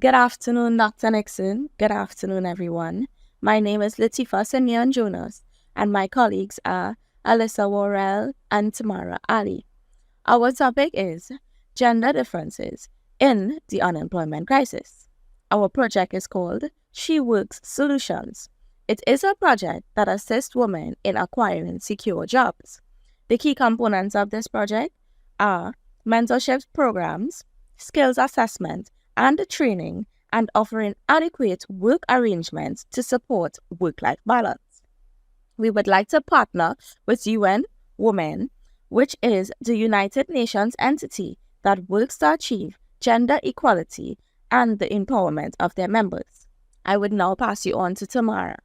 Good afternoon, Dr. Nixon. Good afternoon, everyone. My name is Lateifa Simeon-Jonas, and my colleagues are Alyssa Worrell and Tamara Ali. Our topic is gender differences in the unemployment crisis. Our project is called She Works Solutions. It is a project that assists women in acquiring secure jobs. The key components of this project are mentorship programs, skills assessment, and training, and offering adequate work arrangements to support work-life balance. We would like to partner with UN Women, which is the United Nations entity that works to achieve gender equality and the empowerment of their members. I would now pass you on to Tamara.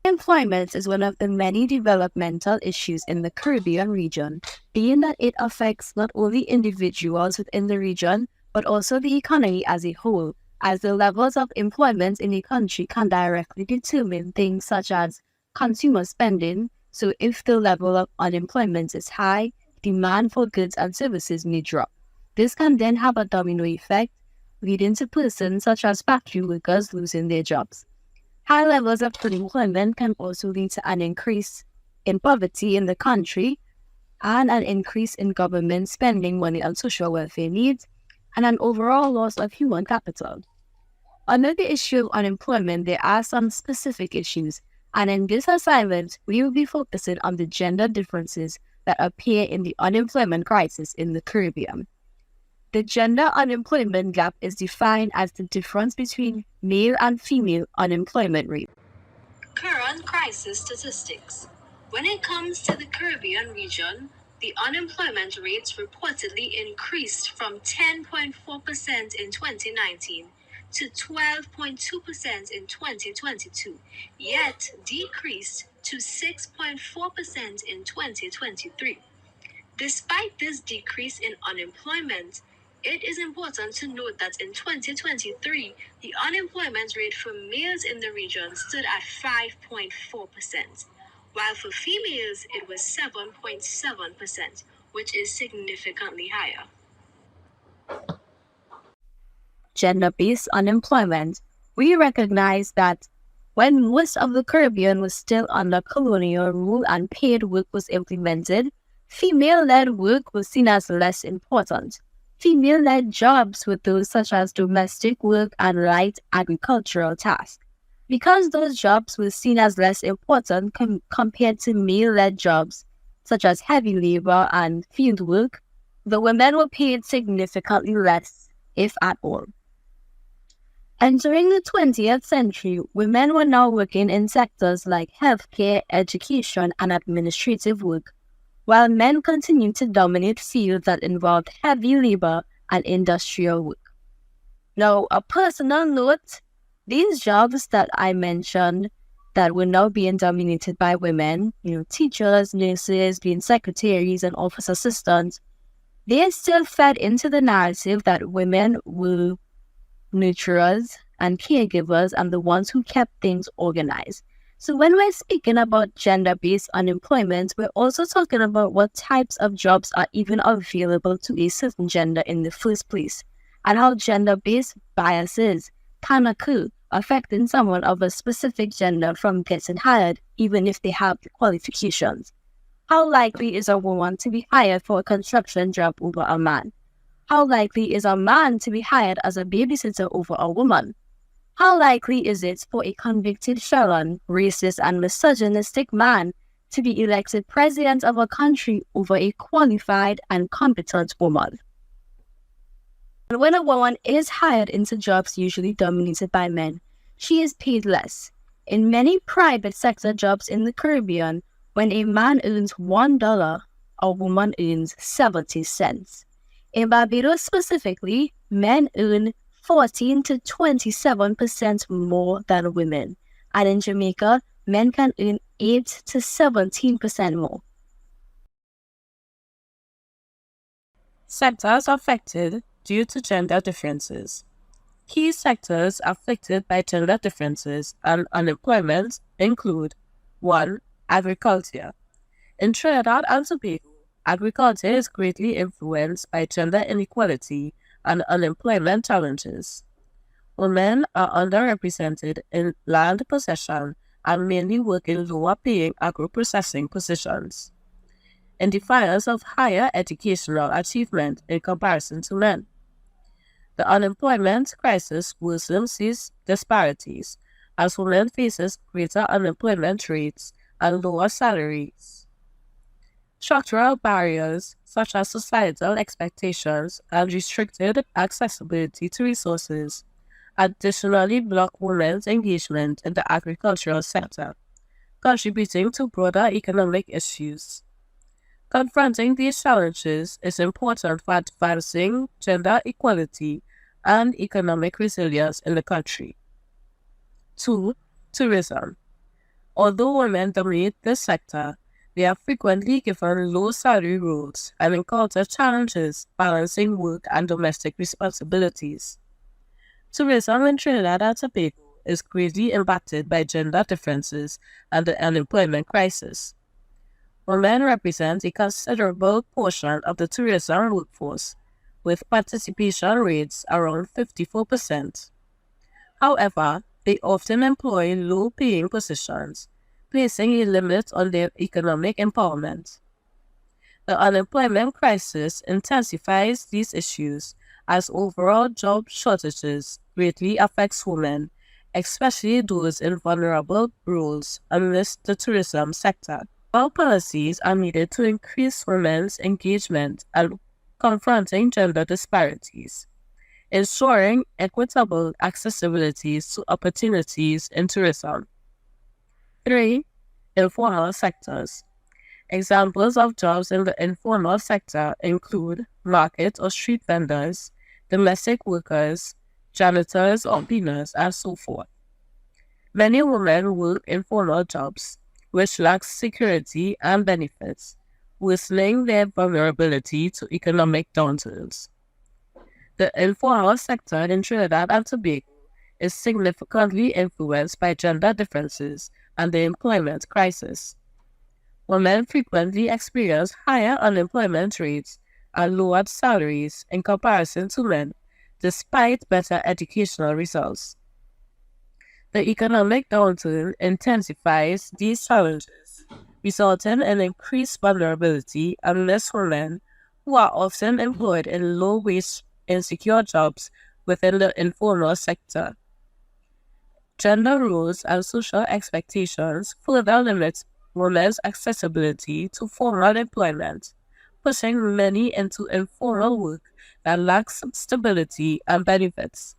Employment is one of the many developmental issues in the Caribbean region, being that it affects not only individuals within the region, but also the economy as a whole, as the levels of employment in a country can directly determine things such as consumer spending. So if the level of unemployment is high, demand for goods and services may drop. This can then have a domino effect, leading to persons such as factory workers losing their jobs. High levels of unemployment can also lead to an increase in poverty in the country and an increase in government spending money on social welfare needs and an overall loss of human capital. Under the issue of unemployment, there are some specific issues, and in this assignment, we will be focusing on the gender differences that appear in the unemployment crisis in the Caribbean. The gender unemployment gap is defined as the difference between male and female unemployment rate. Current crisis statistics. When it comes to the Caribbean region, the unemployment rates reportedly increased from 10.4% in 2019 to 12.2% in 2022, yet decreased to 6.4% in 2023. Despite this decrease in unemployment, it is important to note that in 2023, the unemployment rate for males in the region stood at 5.4%, while for females it was 7.7%, which is significantly higher. Gender-based unemployment. We recognize that when most of the Caribbean was still under colonial rule and paid work was implemented, female-led work was seen as less important. Female-led jobs were those such as domestic work and light agricultural tasks. Because those jobs were seen as less important compared to male-led jobs, such as heavy labor and field work, the women were paid significantly less, if at all. Entering the 20th century, women were now working in sectors like healthcare, education, and administrative work, while men continued to dominate fields that involved heavy labor and industrial work. Now, a personal note, these jobs that I mentioned that were now being dominated by women, teachers, nurses, being secretaries and office assistants, they still fed into the narrative that women were nurturers and caregivers and the ones who kept things organized. So when we're speaking about gender-based unemployment, we're also talking about what types of jobs are even available to a certain gender in the first place, and how gender-based biases can occur, affecting someone of a specific gender from getting hired, even if they have the qualifications. How likely is a woman to be hired for a construction job over a man? How likely is a man to be hired as a babysitter over a woman? How likely is it for a convicted felon, racist and misogynistic man to be elected president of a country over a qualified and competent woman? And when a woman is hired into jobs usually dominated by men, she is paid less. In many private sector jobs in the Caribbean, when a man earns $1, a woman earns 70 cents. In Barbados specifically, men earn 14 to 27% more than women, and in Jamaica, men can earn 8 to 17% more. Sectors affected due to gender differences. Key sectors affected by gender differences and unemployment include 1. Agriculture. In Trinidad and Tobago, agriculture is greatly influenced by gender inequality and unemployment challenges. Women are underrepresented in land possession and mainly work in lower-paying agro-processing positions, in defiance of higher educational achievement in comparison to men. The unemployment crisis worsens these disparities as women faces greater unemployment rates and lower salaries. Structural barriers such as societal expectations and restricted accessibility to resources additionally block women's engagement in the agricultural sector, contributing to broader economic issues. Confronting these challenges is important for advancing gender equality and economic resilience in the country. 2. Tourism. Although women dominate this sector, they are frequently given low salary roles and encounter challenges balancing work and domestic responsibilities. Tourism in Trinidad and Tobago is greatly impacted by gender differences and the unemployment crisis. Women represent a considerable portion of the tourism workforce, with participation rates around 54%. However, they often employ low-paying positions, placing a limit on their economic empowerment. The unemployment crisis intensifies these issues as overall job shortages greatly affects women, especially those in vulnerable roles amidst the tourism sector. All policies are needed to increase women's engagement and confronting gender disparities, ensuring equitable accessibility to opportunities in tourism. 3. Informal sectors. Examples of jobs in the informal sector include market or street vendors, domestic workers, janitors or cleaners, and so forth. Many women work informal jobs, which lack security and benefits, worsening their vulnerability to economic downturns. The informal sector in Trinidad and Tobago is significantly influenced by gender differences and the employment crisis. Women frequently experience higher unemployment rates and lowered salaries in comparison to men, despite better educational results. The economic downturn intensifies these challenges, resulting in increased vulnerability amongst women who are often employed in low-wage, insecure jobs within the informal sector. Gender roles and social expectations further limit women's accessibility to formal employment, pushing many into informal work that lacks stability and benefits.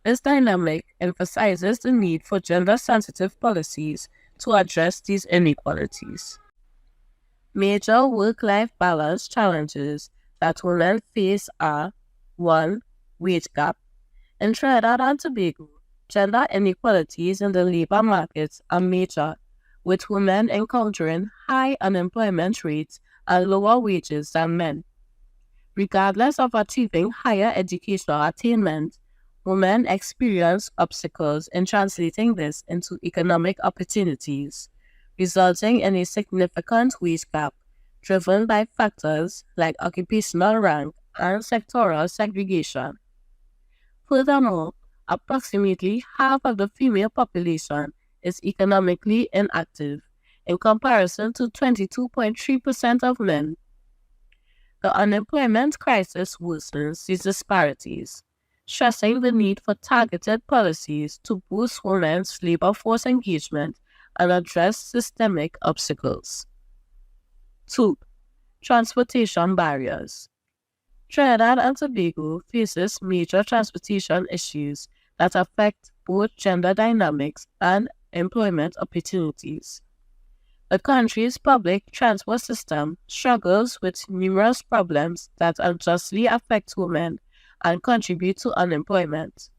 This dynamic emphasizes the need for gender-sensitive policies to address these inequalities. Major work-life balance challenges that women face are 1. Wage gap. In Trinidad and Tobago, gender inequalities in the labor market are major, with women encountering high unemployment rates and lower wages than men. Regardless of achieving higher educational attainment, women experience obstacles in translating this into economic opportunities, resulting in a significant wage gap driven by factors like occupational rank and sectoral segregation. Furthermore, approximately half of the female population is economically inactive, in comparison to 22.3% of men. The unemployment crisis worsens these disparities, stressing the need for targeted policies to boost women's labor force engagement and address systemic obstacles. 2. Transportation barriers. Trinidad and Tobago faces major transportation issues that affect both gender dynamics and employment opportunities. The country's public transport system struggles with numerous problems that unjustly affect women and contribute to unemployment.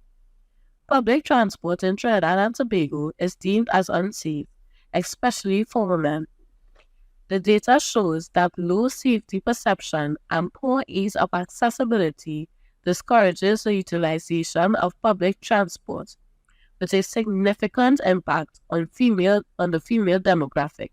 Public transport in Trinidad and Tobago is deemed as unsafe, especially for women. The data shows that low safety perception and poor ease of accessibility discourages the utilization of public transport, with a significant impact on the female demographic.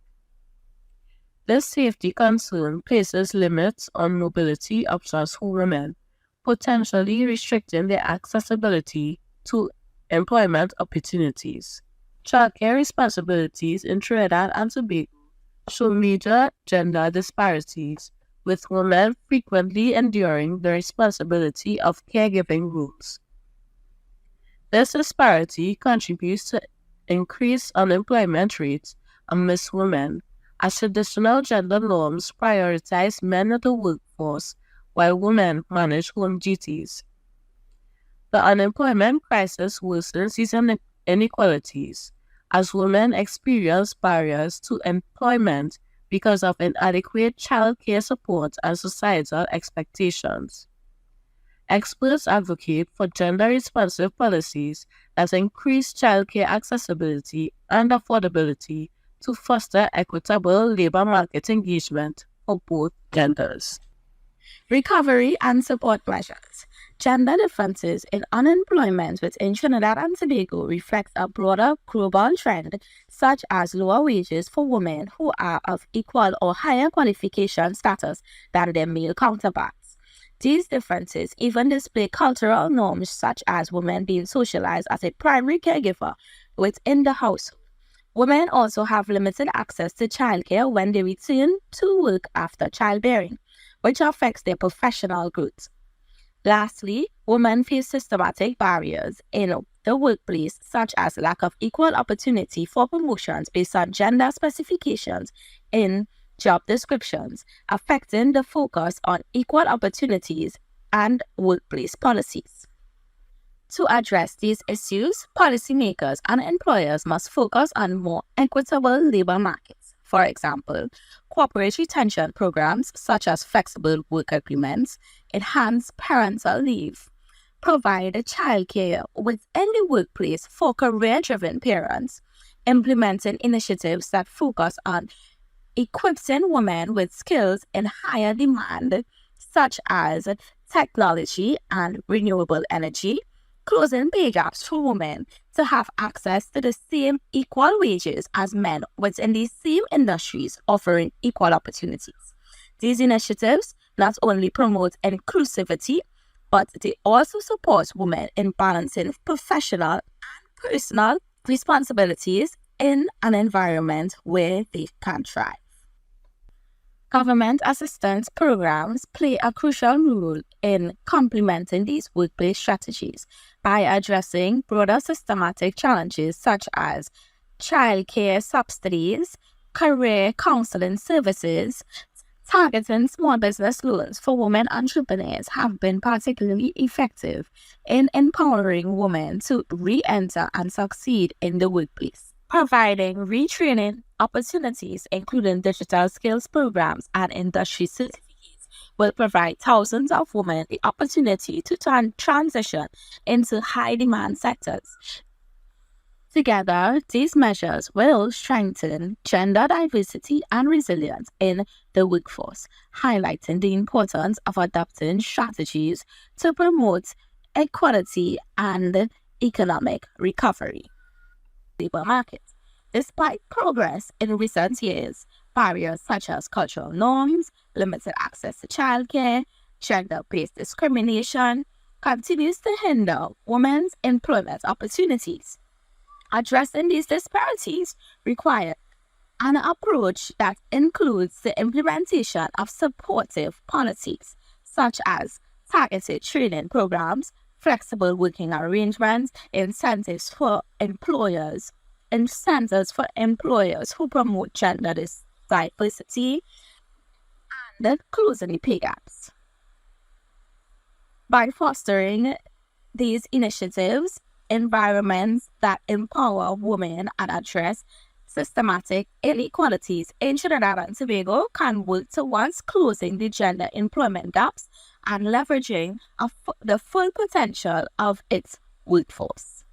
This safety concern places limits on mobility options for women, potentially restricting their accessibility to employment opportunities. Childcare responsibilities in Trinidad and Tobago show major gender disparities, with women frequently enduring the responsibility of caregiving roles. This disparity contributes to increased unemployment rates amongst women, as traditional gender norms prioritize men in the workforce while women manage home duties. The unemployment crisis worsens these inequalities, as women experience barriers to employment because of inadequate child care support and societal expectations. Experts advocate for gender-responsive policies that increase childcare accessibility and affordability to foster equitable labor market engagement for both genders. Recovery and support measures. Gender differences in unemployment within Trinidad and Tobago reflect a broader global trend, such as lower wages for women who are of equal or higher qualification status than their male counterparts. These differences even display cultural norms, such as women being socialized as a primary caregiver within the household. Women also have limited access to childcare when they return to work after childbearing, which affects their professional growth. Lastly, women face systematic barriers in the workplace, such as lack of equal opportunity for promotions based on gender specifications in job descriptions, affecting the focus on equal opportunities and workplace policies. To address these issues, policymakers and employers must focus on more equitable labor markets. For example, corporate retention programs such as flexible work agreements, enhanced parental leave, provide childcare within the workplace for career-driven parents, implementing initiatives that focus on equipping women with skills in higher demand, such as technology and renewable energy, closing pay gaps for women to have access to the same equal wages as men within the same industries, offering equal opportunities. These initiatives not only promote inclusivity, but they also support women in balancing professional and personal responsibilities in an environment where they can thrive. Government assistance programs play a crucial role in complementing these workplace strategies by addressing broader systematic challenges such as childcare subsidies, career counseling services. Targeting small business loans for women entrepreneurs have been particularly effective in empowering women to re-enter and succeed in the workplace. Providing retraining opportunities, including digital skills programs and industry certificates, will provide thousands of women the opportunity to transition into high-demand sectors. Together, these measures will strengthen gender diversity and resilience in the workforce, highlighting the importance of adopting strategies to promote equality and economic recovery. Labor market. Despite progress in recent years, barriers such as cultural norms, limited access to childcare, gender-based discrimination continues to hinder women's employment opportunities. Addressing these disparities requires an approach that includes the implementation of supportive policies, such as targeted training programs, flexible working arrangements, incentives for employers who promote gender diversity, and closing the pay gaps. By fostering these initiatives, environments that empower women and address systematic inequalities in Trinidad and Tobago can work towards closing the gender employment gaps and leveraging the full potential of its workforce.